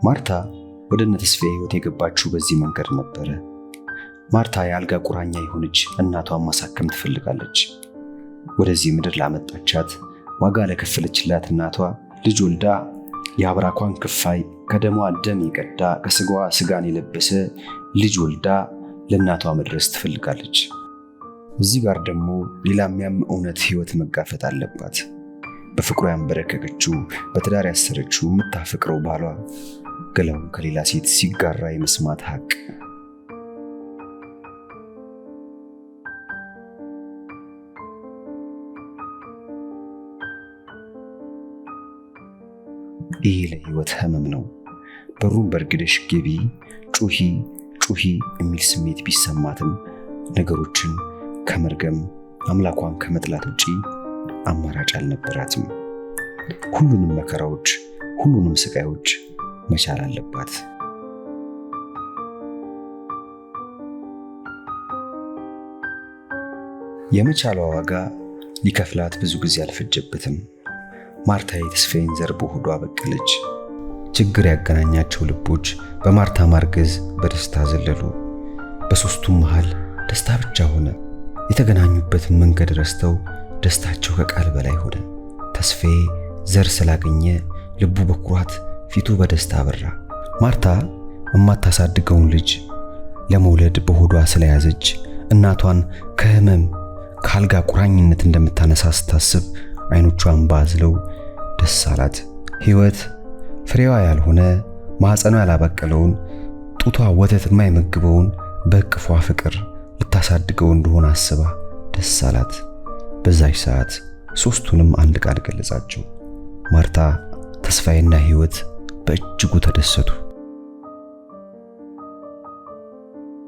ማርታ ወደ እነ ተስፋዬ ሕይወት የገባችው በዚህ መንገድ ነበረ። ማርታ የአልጋ ቁራኛ የሆነች እናቷን ማሳከም ትፈልጋለች። ወደዚህ ምድር ላመጣቻት ዋጋ ለከፈለችላት እናቷ ልጅ ወልዳ የአብራኳን ክፋይ ከደሟ ደም የቀዳ ከስጋዋ ስጋን የለበሰ ልጅ ወልዳ ለእናቷ መድረስ ትፈልጋለች። እዚህ ጋር ደግሞ ሌላም እውነት ሕይወት መጋፈጥ አለባት። በፍቅሯ ያንበረከከችው በትዳር ያሰረችው የምታፈቅረው ባሏ ገላውን ከሌላ ሴት ሲጋራ የመስማት ሀቅ። ይህ ለሕይወት ህመም ነው። በሩን በርግደሽ ግቢ፣ ጩሂ የሚል ስሜት ቢሰማትም ነገሮችን ከመርገም አምላኳን ከመጥላት ውጪ አማራጭ አልነበራትም። ሁሉንም መከራዎች፣ ሁሉንም ስቃዮች መቻል አለባት። የመቻሏ ዋጋ ሊከፍላት ብዙ ጊዜ አልፈጀበትም። ማርታ የተስፋዬን ዘር በሆዷ በቀለች። ችግር ያገናኛቸው ልቦች በማርታ ማርገዝ በደስታ ዘለሉ። በሶስቱም መሃል ደስታ ብቻ ሆነ። የተገናኙበትን መንገድ ረስተው ደስታቸው ከቃል በላይ ሆነ። ተስፋዬ ዘር ስላገኘ ልቡ በኩራት ፊቱ በደስታ አበራ። ማርታ የማታሳድገውን ልጅ ለመውለድ በሆዷ ስለያዘች እናቷን ከህመም ከአልጋ ቁራኝነት እንደምታነሳ ስታስብ አይኖቿን ባዝለው ደስ አላት። ሕይወት ፍሬዋ ያልሆነ ማህፀኗ ያላበቀለውን ጡቷ ወተት የማይመግበውን በእቅፏ ፍቅር ልታሳድገው እንደሆነ አስባ ደስ አላት። በዛች ሰዓት ሶስቱንም አንድ ቃል ገለጻቸው። ማርታ፣ ተስፋዬና ሕይወት በእጅጉ ተደሰቱ።